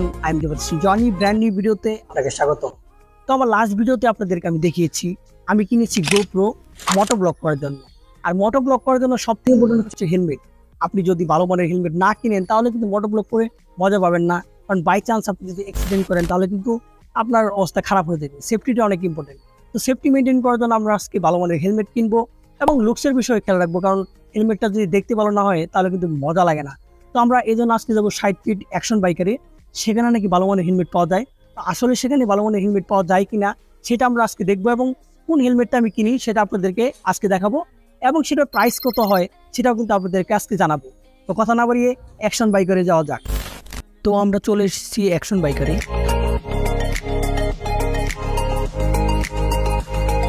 Everyone, I am Debashis Johnny brand new ভিডিওতে আপনাকে স্বাগত। তো আমার লাস্ট ভিডিওতে আপনাদেরকে আমি দেখিয়েছি আমি কিনেছি গোপ্রো মোটো ব্লগ করার জন্য। আর মোটো ব্লগ করার জন্য সবথেকে ইম্পর্টেন্ট হচ্ছে হেলমেট। আপনি যদি ভালো মানের হেলমেট না কিনেন তাহলে কিন্তু মোটো ব্লগ করে মজা পাবেন না, কারণ বাই চান্স আপনি যদি অ্যাক্সিডেন্ট করেন তাহলে কিন্তু আপনার অবস্থা খারাপ হয়ে যাবে। সেফটিটা অনেক ইম্পর্টেন্ট। তো সেফটি মেনটেন করার জন্য আমরা আজকে ভালো মানের হেলমেট কিনবো এবং লুকসের বিষয়ে খেয়াল রাখবো, কারণ হেলমেটটা যদি দেখতে ভালো না হয় তাহলে কিন্তু মজা লাগে না। তো আমরা এই জন্য আজকে যাবো 60 ফিট অ্যাকশন বাইকারে। সেখানে নাকি ভালো মানের হেলমেট পাওয়া যায়। তো আসলে সেখানে ভালো মানের হেলমেট পাওয়া যায় কিনা সেটা আমরা আজকে দেখবো, এবং কোন হেলমেটটা আমি কিনি সেটা আপনাদেরকে আজকে দেখাবো, এবং সেটার প্রাইস কত হয় সেটাও কিন্তু আপনাদেরকে আজকে জানাবো। তো কথা না বাড়িয়ে অ্যাকশন বাইকারে যাওয়া যাক। তো আমরা চলে এসেছি অ্যাকশন বাইকারে।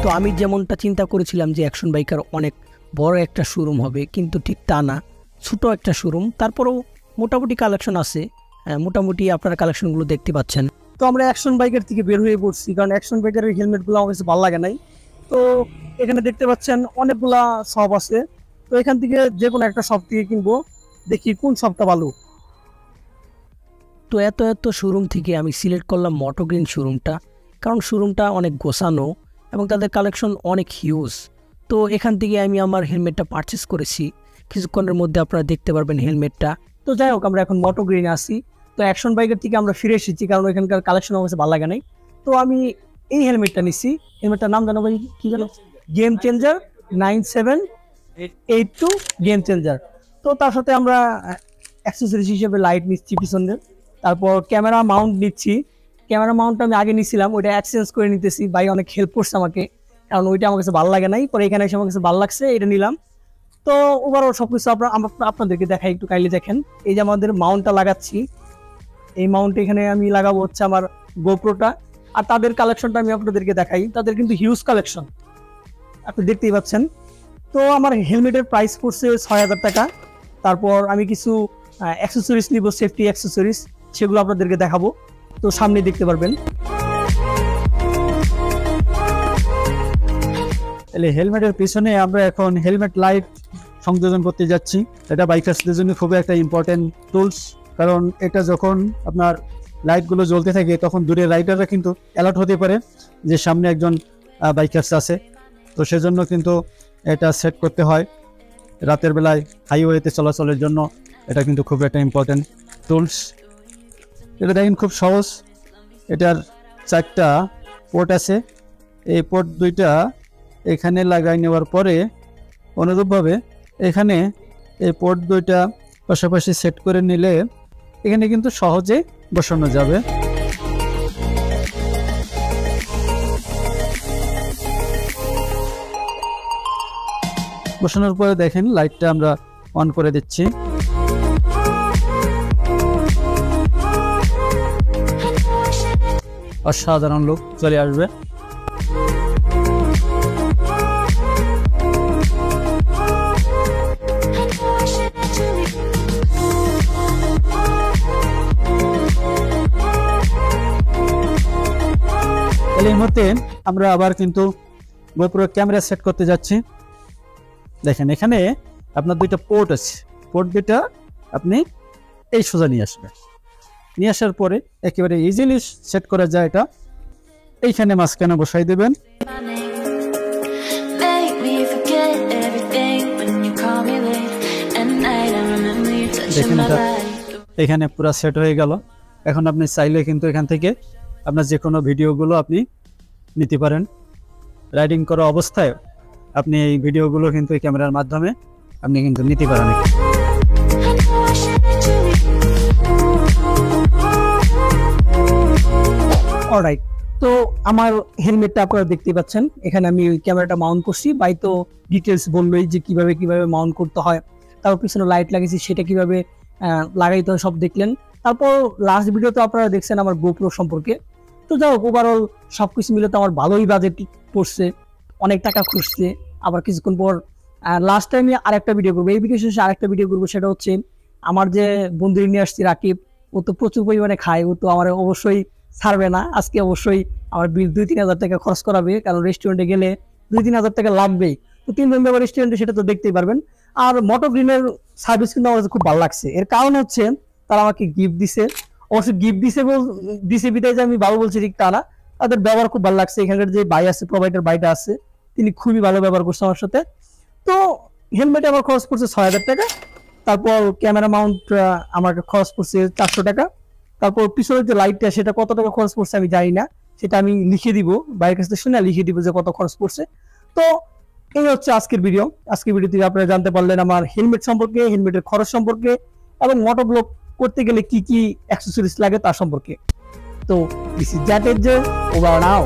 তো আমি যেমনটা চিন্তা করেছিলাম যে অ্যাকশন বাইকার অনেক বড় একটা শোরুম হবে, কিন্তু ঠিক তা না, ছোটো একটা শোরুম। তারপরেও মোটামুটি কালেকশন আছে, মোটামুটি আপনারা কালেকশনগুলো দেখতে পাচ্ছেন। তো আমরা অ্যাকশন বাইকার থেকে বের হয়ে পড়ছি, কারণ অ্যাকশন বাইকারের হেলমেটগুলো আমার কাছে ভালো লাগে নাই। তো এখানে দেখতে পাচ্ছেন অনেকগুলা শপ আছে। তো এখান থেকে যে কোনো একটা শপ থেকে কিনবো, দেখি কোন শপটা ভালো। তো এত শোরুম থেকে আমি সিলেক্ট করলাম মোটো গ্রিন শোরুমটা, কারণ শোরুমটা অনেক গোছানো এবং তাদের কালেকশন অনেক হিউজ। তো এখান থেকে আমি আমার হেলমেটটা পারচেস করেছি, কিছুক্ষণের মধ্যে আপনারা দেখতে পারবেন হেলমেটটা। তো যাই হোক, আমরা এখন মোটো গ্রিনে আসি। তো অ্যাকশন বাইকের থেকে আমরা ফিরে এসেছি, কারণ এখানকার কালেকশন আমার কাছে ভালো লাগে নাই। তো আমি এই হেলমেটটা নিচ্ছি। হেলমেটটার নাম জানো ভাই, কি জানো? Game changer 9782 game changer. তো তার সাথে আমরা অ্যাক্সেসরিজ হিসেবে লাইট নিচ্ছি পিছনের, তারপর ক্যামেরা মাউন্ট নিচ্ছি। ক্যামেরা মাউন্টটা আমি আগে নিছিলাম, ওইটা এক্সচেঞ্জ করে নিতেছি। ভাই অনেক হেল্প করছে আমাকে, কারণ ওইটা আমার কাছে ভালো লাগে নাই, পরে এখানে এসে আমার কাছে ভালো লাগছে, এটা নিলাম। তো ওভারঅল সবকিছু আপনাদেরকে দেখাই, একটু কাইন্ডলি দেখেন। এই যে আমাদের মাউন্টটা লাগাচ্ছি, এই মাউন্ট এখানে আমি লাগাবো হচ্ছে আমার গোপ্রোটা। আর তাদের কালেকশনটা আমি আপনাদেরকে দেখাই, তাদের কিন্তু হিউজ কালেকশন আপনি দেখতেই পাচ্ছেন। তো আমার হেলমেটের প্রাইস পড়ছে 6000 টাকা। তারপর আমি কিছু অ্যাক্সেসরিজ নিব, সেফটি অ্যাক্সেসরিজ, সেগুলো আপনাদেরকে দেখাবো। তো সামনে দেখতে পারবেন। হেলমেটের পিছনে আমরা এখন হেলমেট লাইট সংযোজন করতে যাচ্ছি। এটা বাইকার্সদের জন্য খুবই একটা ইম্পর্টেন্ট টুলস, কারণ এটা যখন আপনার লাইটগুলো জ্বলতে থাকে তখন দূরের রাইডাররা কিন্তু অ্যালার্ট হতে পারে যে সামনে একজন বাইকার্স আছে। তো সেজন্য কিন্তু এটা সেট করতে হয় রাতের বেলায় হাইওয়েতে চলাচলের জন্য। এটা কিন্তু খুব একটা ইম্পর্টেন্ট টুলস। এটা দেখেন খুব সহজ। এটার 4টা পোর্ট আছে। এই পোর্ট 2টা এখানে লাগাই নেওয়ার পরে অনুরূপভাবে এখানে এই পোর্ট 2টা পাশাপাশি সেট করে নিলে এখানে কিন্তু সহজে বসানো যাবে। বসানোর পরে দেখেন লাইটটা আমরা অন করে দিচ্ছি। অসাধারণ লুক চলে আসবে। এই মুহূর্তে আমরা আবার কিন্তু গোপ্রো ক্যামেরা সেট করতে যাচ্ছি। দেখেন এখানে আপনার 2টা পোর্ট আছে। পোর্ট 2টা আপনি এই সোজা নিয়ে আসবেন। নিয়ে আসার পরে একেবারে ইজিলি সেট করা যায়। এটা এইখানে মাঝখানে বসাই দেবেন। দেখেন এখানে পুরো সেট হয়ে গেল। এখন আপনি চাইলে কিন্তু এখান থেকে আপনার যে কোনো ভিডিওগুলো আপনি নিতে পারেন। রাইডিং করা অবস্থায় আপনি এই ভিডিওগুলো কিন্তু এই ক্যামেরার মাধ্যমে আপনি কিন্তু নিতে পারেন। অলরাইট, তো আমার হেলমেটটা আপনারা দেখতে পাচ্ছেন। এখানে আমি ক্যামেরাটা মাউন্ট করছি। ভাই তো ডিটেলস বললোই যে কিভাবে মাউন্ট করতে হয়, তারপর পিছনে লাইট লাগিয়েছি সেটা কিভাবে লাগাইতে হয় সব দেখলেন। তারপর লাস্ট ভিডিওতে আপনারা দেখছেন আমার গোপ্রো সম্পর্কে। তো যাই হোক, ওভারঅল সবকিছু মিলে তো আমার ভালোই বাজেট পড়ছে, অনেক টাকা খুঁজছে। আবার কিছুক্ষণ পর লাস্ট টাইমে আরেকটা ভিডিও করবো, এই ভিডিও শেষে আরেকটা ভিডিও করবো। সেটা হচ্ছে আমার যে বন্ধু নিয়ে আসছি রাকিব, ও তো প্রচুর পরিমাণে খায়, ও তো আমার অবশ্যই ছাড়বে না। আজকে অবশ্যই আমার বিল 2-3 হাজার টাকা খরচ করাবে, কারণ রেস্টুরেন্টে গেলে 2-3 হাজার টাকা লাগবেই। তো 3 মেম্বার রেস্টুরেন্টে সেটা তো দেখতেই পারবেন। আর মোটো গ্রিনের সার্ভিস কিন্তু আমার খুব ভালো লাগছে। এর কারণ হচ্ছে তারা আমাকে গিফট দিছে, অবশ্য গিফট দিছে বিদায় যে আমি ভালো বলছি ঠিক তা না, তাদের ব্যবহার খুব ভালো লাগছে। এখানকার যে ভাই আছে, প্রোভাইডার ভাইটা আছে, তিনি খুবই ভালো ব্যবহার করছে আমার সাথে। তো হেলমেটে আমার খরচ পড়ছে 6,000 টাকা। তারপর ক্যামেরা মাউন্ট আমার খরচ পড়ছে 400 টাকা। তারপর পিছনের যে লাইটটা সেটা কত টাকা খরচ পড়ছে আমি জানি না, সেটা আমি লিখে দিব, বাইরের কাছ থেকে শুনে লিখে দিব যে কত খরচ পড়ছে। তো এই হচ্ছে আজকের ভিডিও। আজকের ভিডিওতে আপনারা জানতে পারলেন আমার হেলমেট সম্পর্কে, হেলমেটের খরচ সম্পর্কে, এবং মোটর ব্লগ করতে গেলে কি কি অ্যাক্সেসরিজ লাগে তার সম্পর্কে। তো this is that as over now.